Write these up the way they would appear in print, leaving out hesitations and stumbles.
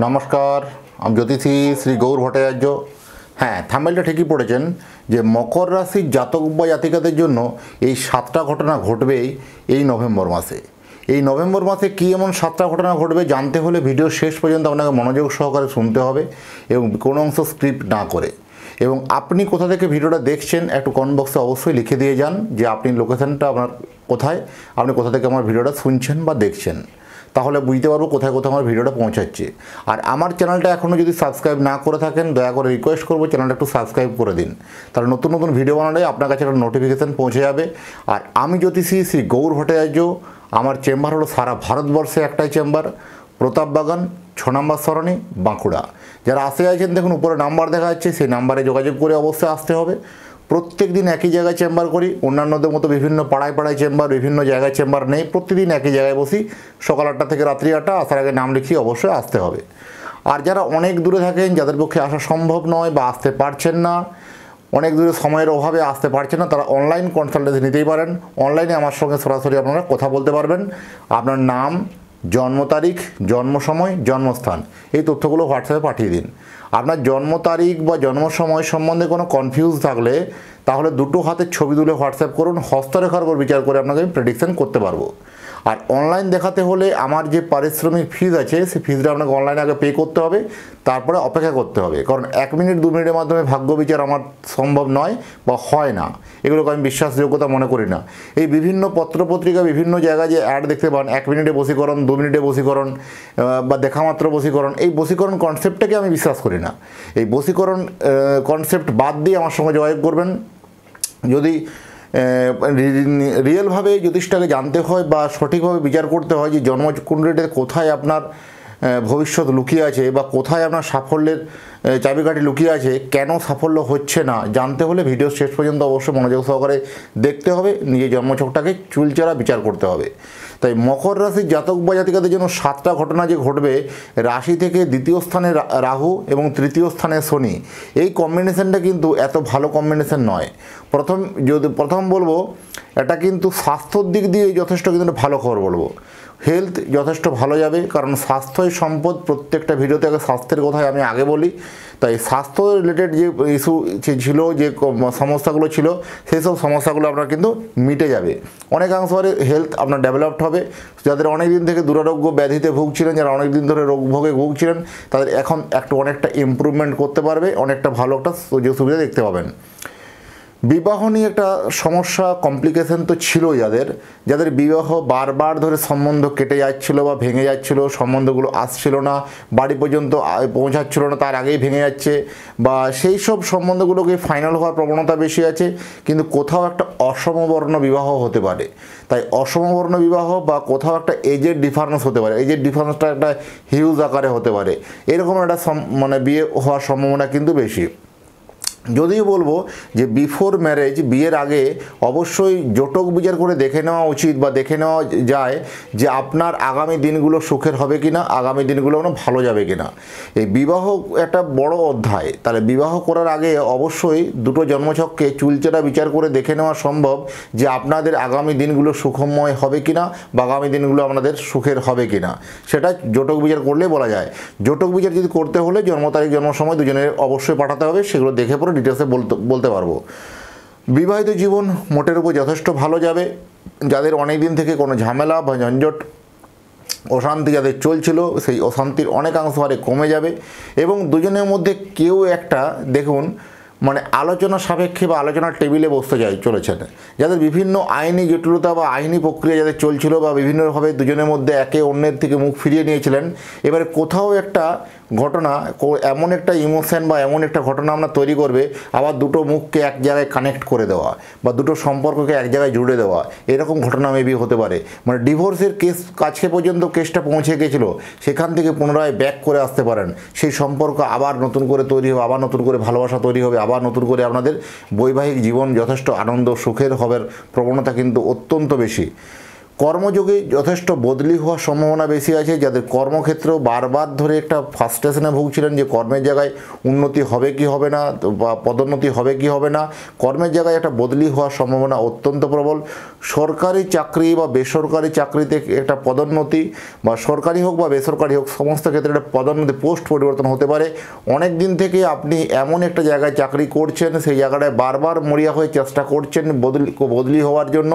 নমস্কার, আমি জ্যোতিষী শ্রী গৌর ভট্টাচার্য। হ্যাঁ, থাম্বনেলটা ঠিকই পড়েছেন যে মকর রাশির জাতক বা জাতিকাদের জন্য এই 7টা ঘটনা ঘটবেই এই নভেম্বর মাসে। এই নভেম্বর মাসে কী এমন 7টা ঘটনা ঘটবে জানতে হলে ভিডিও শেষ পর্যন্ত আপনাকে মনোযোগ সহকারে শুনতে হবে এবং কোনো অংশ স্ক্রিপ্ট না করে। এবং আপনি কোথা থেকে ভিডিওটা দেখছেন একটু কমেন্ট বক্সে অবশ্যই লিখে দিয়ে যান যে আপনি লোকেশনটা আপনার কোথায়, আপনি কোথা থেকে আমার ভিডিওটা শুনছেন বা দেখছেন, তাহলে বুঝতে পারবো কোথায় কোথায় আমার ভিডিওটা পৌঁছাচ্ছে। আর আমার চ্যানেলটা এখনও যদি সাবস্ক্রাইব না করে থাকেন দয়া করে রিকোয়েস্ট করবো চ্যানেলটা একটু সাবস্ক্রাইব করে দিন, তাহলে নতুন নতুন ভিডিও বানালে আপনার কাছে একটা নোটিফিকেশান পৌঁছে যাবে। আর আমি জ্যোতিষী শ্রী গৌর ভট্টাচার্য, আমার চেম্বার হলো সারা ভারতবর্ষে একটাই চেম্বার, প্রতাপবাগান 6 নম্বর সরণি, বাঁকুড়া। যারা আসে আছেন দেখুন উপরে নাম্বার দেখা যাচ্ছে, সেই নাম্বারে যোগাযোগ করে অবশ্যই আসতে হবে। প্রত্যেক দিন একই জায়গায় চেম্বার করি, অন্যান্যদের মতো বিভিন্ন পাড়ায় পাড়ায় চেম্বার, বিভিন্ন জায়গায় চেম্বার নেই। প্রতিদিন একই জায়গায় বসি, সকাল 8টা থেকে রাত্রি 8টা। আসার আগে নাম লিখিয়ে অবশ্যই আসতে হবে। আর যারা অনেক দূরে থাকেন, যাদের পক্ষে আসা সম্ভব নয় বা আসতে পারছেন না, অনেক দূরে সময়ের অভাবে আসতে পারছেন না, তারা অনলাইন কনসালটেন্সি নিতেই পারেন। অনলাইনে আমার সঙ্গে সরাসরি আপনারা কথা বলতে পারবেন। আপনার নাম, জন্ম তারিখ, জন্ম সময়, জন্মস্থান এই তথ্যগুলো হোয়াটসঅ্যাপে পাঠিয়ে দিন। আপনার জন্ম তারিখ বা জন্ম সময় সম্বন্ধে কোনো কনফিউজ থাকলে তাহলে দুটো হাতের ছবি তুলে হোয়াটসঅ্যাপ করুন, হস্তরেখার উপর বিচার করে আপনাকে আমি প্রেডিকশন করতে পারবো। আর অনলাইন দেখাতে হলে আমার যে পারিশ্রমিক ফিজ আছে সেই ফিজটা আপনাকে অনলাইনে আগে পে করতে হবে, তারপরে অপেক্ষা করতে হবে। কারণ 1 মিনিট 2 মিনিটের মাধ্যমে ভাগ্য বিচার আমার সম্ভব নয় বা হয় না, এগুলোকে আমি বিশ্বাসযোগ্যতা মনে করি না। এই বিভিন্ন পত্রপত্রিকা বিভিন্ন জায়গায় যে অ্যাড দেখতে পান, 1 মিনিটে বশীকরণ, 2 মিনিটে বশীকরণ বা দেখামাত্র বশীকরণ, এই বশীকরণ কনসেপ্টটাকে আমি বিশ্বাস করি না। এই বশীকরণ কনসেপ্ট বাদ দিয়ে আমার সঙ্গে যোগাযোগ করবেন। যদি রিয়েলভাবে জ্যোতিষটাকে জানতে হয় বা সঠিকভাবে বিচার করতে হয় যে জন্মকুণ্ডলীতে কোথায় আপনার ভবিষ্যৎ লুকিয়ে আছে বা কোথায় আপনার সাফল্যের চাবিকাঠি লুকিয়ে আছে, কেন সাফল্য হচ্ছে না, জানতে হলে ভিডিও শেষ পর্যন্ত অবশ্যই মনোযোগ সহকারে দেখতে হবে, নিজের জন্মছকটাকে চুলচেরা বিচার করতে হবে। তাই মকর রাশির জাতক বা জাতিকাদের জন্য 7টা ঘটনা যে ঘটবে, রাশি থেকে 2য় স্থানে রাহু এবং 3য় স্থানে শনি, এই কম্বিনেশনটা কিন্তু এত ভালো কম্বিনেশন নয়। প্রথম বলবো এটা কিন্তু স্বাস্থ্যর দিক দিয়ে যথেষ্ট কিন্তু ভালো খবর বলবো। হেলথ যথেষ্ট ভালো যাবে, কারণ স্বাস্থ্যই সম্পদ। প্রত্যেকটা ভিডিওতে আগে স্বাস্থ্যের কথাই আমি আগে বলি। তাই স্বাস্থ্য রিলেটেড যে ইস্যু ছিল, যে সমস্যাগুলো ছিল, সেই সব সমস্যাগুলো আপনার কিন্তু মিটে যাবে। অনেকাংশ হেলথ আপনার ডেভেলপড হবে। যাদের অনেক দিন থেকে দুরারোগ্য ব্যাধিতে ভুগছিলেন, যারা অনেক দিন ধরে রোগ ভোগে ভুগছিলেন, তাদের এখন অনেকটা ইমপ্রুভমেন্ট করতে পারবে, অনেকটা ভালো একটা সুযোগ সুবিধা দেখতে পাবেন। বিবাহ নিয়ে একটা সমস্যা, কমপ্লিকেশন তো ছিলই। যাদের বিবাহ বারবার ধরে সম্বন্ধ কেটে যাচ্ছিলো বা ভেঙে যাচ্ছিলো, সম্বন্ধগুলো আসছিল না, বাড়ি পর্যন্ত পৌঁছাচ্ছিল না, তার আগেই ভেঙে যাচ্ছে, বা সেই সব সম্বন্ধগুলোকে ফাইনাল হওয়ার প্রবণতা বেশি আছে, কিন্তু কোথাও একটা অসমবর্ণ বিবাহ হতে পারে। তাই অসমবর্ণ বিবাহ বা কোথাও একটা এজের ডিফারেন্স হতে পারে, এজের ডিফারেন্সটা একটা হিউজ আকারে হতে পারে, এরকম একটা বিয়ে হওয়ার সম্ভাবনা কিন্তু বেশি। যদিও বলবো যে বিফোর ম্যারেজ, বিয়ের আগে অবশ্যই জটক বিচার করে দেখে নেওয়া উচিত বা দেখে নেওয়া যায় যে আপনার আগামী দিনগুলো সুখের হবে কিনা, আগামী দিনগুলো ভালো যাবে কিনা। এই বিবাহ একটা বড় অধ্যায়, তাহলে বিবাহ করার আগে অবশ্যই দুটো জন্মছককে চুলচেরা বিচার করে দেখে নেওয়া সম্ভব যে আপনাদের আগামী দিনগুলো সুখময় হবে কিনা বা আগামী দিনগুলো আপনাদের সুখের হবে কিনা, সেটা জটক বিচার করলে বলা যায়। জটক বিচার যদি করতে হলে জন্ম তারিখ, জন্ম সময় দুজনের অবশ্যই পাঠাতে হবে, সেগুলো দেখে পরে ডিটেলসে বলতে পারবো। বিবাহিত জীবন মোটের উপর যথেষ্ট ভালো যাবে। যাদের অনেক দিন থেকে কোনো ঝামেলা বা ঝঞ্ঝট, অশান্তি যাদের চলছিল, সেই অশান্তির অনেকাংশ হারে কমে যাবে এবং দুজনের মধ্যে কেউ একটা দেখুন আলোচনা সাপেক্ষে বা আলোচনার টেবিলে বসতে চলেছেন। যাদের বিভিন্ন আইনি জটিলতা বা আইনি প্রক্রিয়া যাদের চলছিল বা বিভিন্নভাবে দুজনের মধ্যে একে অন্যের থেকে মুখ ফিরিয়ে নিয়েছিলেন, এবারে কোথাও একটা ঘটনা, এমন একটা ইমোশন বা এমন একটা ঘটনা আমরা তৈরি করবে, আবার দুটো মুখকে এক জায়গায় কানেক্ট করে দেওয়া বা দুটো সম্পর্ককে এক জায়গায় জুড়ে দেওয়া, এরকম ঘটনা মেবি হতে পারে। ডিভোর্সের কেস কাছে পর্যন্ত কেসটা পৌঁছে গেছিলো, সেখান থেকে পুনরায় ব্যাক করে আসতে পারেন। সেই সম্পর্ক আবার নতুন করে তৈরি হবে, আবার নতুন করে ভালোবাসা তৈরি হবে, আবার নতুন করে আপনাদের বৈবাহিক জীবন যথেষ্ট আনন্দ সুখের হবার প্রবণতা কিন্তু অত্যন্ত বেশি। কর্মযোগে যথেষ্ট বদলি হওয়ার সম্ভাবনা বেশি আছে। যাদের কর্মক্ষেত্রেও বারবার ধরে একটা ফ্রাস্ট্রেশনে ভুগছিলেন যে কর্মের জায়গায় উন্নতি হবে কি হবে না, বা পদোন্নতি হবে কি হবে না, কর্মের জায়গায় একটা বদলি হওয়ার সম্ভাবনা অত্যন্ত প্রবল। সরকারি চাকরি বা বেসরকারি চাকরিতে একটা পদোন্নতি, বা সরকারি হোক বা বেসরকারি হোক, সমস্ত ক্ষেত্রে একটা পদোন্নতি, পোস্ট পরিবর্তন হতে পারে। অনেক দিন থেকে আপনি এমন একটা জায়গায় চাকরি করছেন, সেই জায়গাটায় বারবার মরিয়া হয়ে চেষ্টা করছেন বদলি হওয়ার জন্য,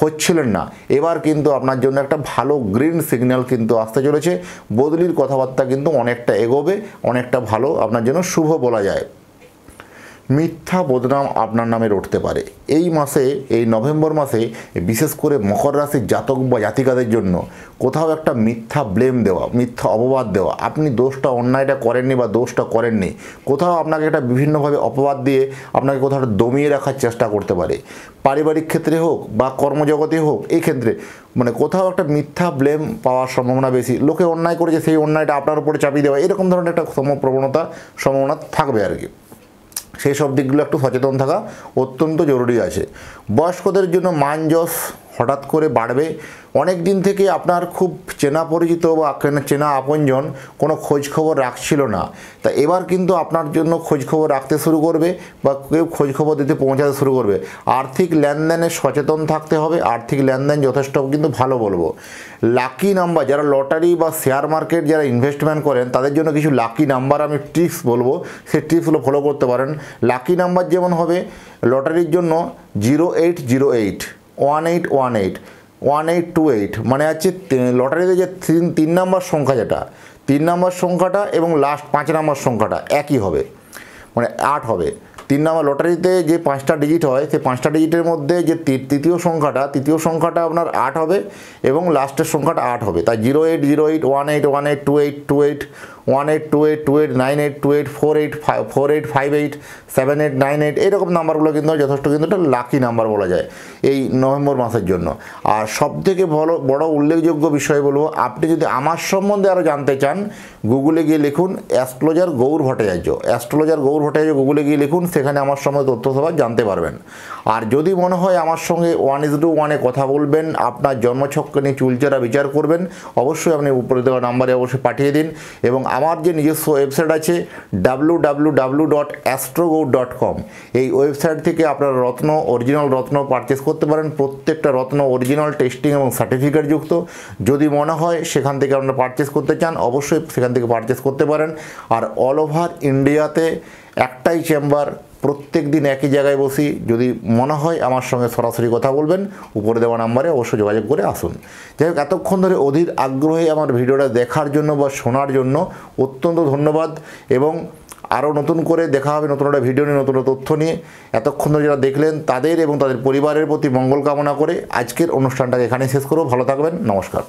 হচ্ছিলেন না। এবার কিন্তু আপনার জন্য একটা ভালো গ্রিন সিগন্যাল কিন্তু আসতে চলেছে। বদলির কথাবার্তা কিন্তু অনেকটা এগোবে, অনেকটা ভালো, আপনার জন্য শুভ বলা যায়। মিথ্যা বদনাম আপনার নামে রটতে পারে এই মাসে, এই নভেম্বর মাসে, বিশেষ করে মকর রাশির জাতক বা জাতিকাদের জন্য কোথাও একটা মিথ্যা ব্লেম দেওয়া, মিথ্যা অপবাদ দেওয়া, আপনি দোষটা অন্যায়টা করেননি বা দোষটা করেননি, কোথাও আপনাকে একটা বিভিন্নভাবে অপবাদ দিয়ে আপনাকে কোথাও দমিয়ে রাখার চেষ্টা করতে পারে। পারিবারিক ক্ষেত্রে হোক বা কর্মজগতে হোক, এই ক্ষেত্রে মানে কোথাও একটা মিথ্যা ব্লেম পাওয়ার সম্ভাবনা বেশি। লোকে অন্যায় করেছে, সেই অন্যায়টা আপনার উপরে চাপিয়ে দেওয়া, এরকম ধরনের একটা সম্ভাবনা থাকবে আর কি। সেই সব দিকগুলো একটু সচেতন থাকা অত্যন্ত জরুরি আছে। বয়স্কদের জন্য মান যশ হঠাৎ করে বাড়বে। অনেক দিন থেকে আপনার খুব চেনা পরিচিত বা চেনা আপনজন কোনো খোঁজখবর রাখছিল না, তা এবার কিন্তু আপনার জন্য খোঁজখবর রাখতে শুরু করবে বা কেউ খোঁজখবর দিতে পৌঁছাতে শুরু করবে। আর্থিক লেনদেনে সচেতন থাকতে হবে, আর্থিক লেনদেন যথেষ্ট কিন্তু ভালো বলবো। লাকি নাম্বার, যারা লটারি বা শেয়ার মার্কেট যারা ইনভেস্টমেন্ট করেন তাদের জন্য কিছু লাকি নাম্বার আমি টিপস বলবো, সেই টিপসগুলো ফলো করতে পারেন। লাকি নাম্বার যেমন হবে লটারির জন্য 0808, 1818, 1828, মানে হচ্ছে লটারিতে যে তিন নম্বর সংখ্যা, যেটা 3 নম্বর সংখ্যাটা এবং লাস্ট 5 নম্বর সংখ্যাটা একই হবে, মানে 8 হবে। 3 নম্বর লটারিতে যে 5টা ডিজিট হয়, সেই 5টা ডিজিটের মধ্যে যে তৃতীয় সংখ্যাটা আপনার 8 হবে এবং লাস্টের সংখ্যাটা 8 হবে। তাই 0808, 1818, 2828, 1828, 2898, 2848, 4858, 7898, এইরকম নাম্বারগুলো কিন্তু যথেষ্ট কিন্তু একটা লাকি নাম্বার বলা যায় এই নভেম্বর মাসের জন্য। আর সবথেকে বড় উল্লেখযোগ্য বিষয় বলবো, আপনি যদি আমার সম্বন্ধে আরও জানতে চান, গুগলে গিয়ে লিখুন অ্যাস্ট্রোলজার গৌর ভট্টাচার্য, গুগলে গিয়ে লিখুন, সেখানে আমার সম্বন্ধে তথ্য সবাই জানতে পারবেন। আর যদি মনে হয় আমার সঙ্গে 1:1 কথা বলবেন, আপনার জন্মছককে নিয়ে চুলচেরা বিচার করবেন, অবশ্যই আপনি উপরে দেওয়া নাম্বারে অবশ্যই পাঠিয়ে দিন। এবং আমার যে নিজস্ব ওয়েবসাইট আছে www.astrogour.com, এই ওয়েবসাইট থেকে আপনারা অরিজিনাল রত্ন পারচেস করতে পারেন। প্রত্যেকটা রত্ন অরিজিনাল, টেস্টিং এবং সার্টিফিকেট যুক্ত। যদি মনে হয় সেখান থেকে আপনারা পারচেস করতে চান, অবশ্যই সেখান থেকে পারচেস করতে পারেন। আর অল ওভার ইন্ডিয়াতে একটাই চেম্বার, প্রত্যেক দিন একই জায়গায় বসি। যদি মনে হয় আমার সঙ্গে সরাসরি কথা বলবেন, উপরে দেওয়া নাম্বারে অবশ্যই যোগাযোগ করে আসুন। যাই হোক, এতক্ষণ ধরে অধীর আগ্রহে আমার ভিডিওটা দেখার জন্য বা শোনার জন্য অত্যন্ত ধন্যবাদ। এবং আরও নতুন করে দেখা হবে নতুন একটা ভিডিও নিয়ে, নতুন তথ্য নিয়ে। এতক্ষণ ধরে যারা দেখলেন তাদের এবং তাদের পরিবারের প্রতি মঙ্গল কামনা করে আজকের অনুষ্ঠানটাকে এখানেই শেষ করব। ভালো থাকবেন, নমস্কার।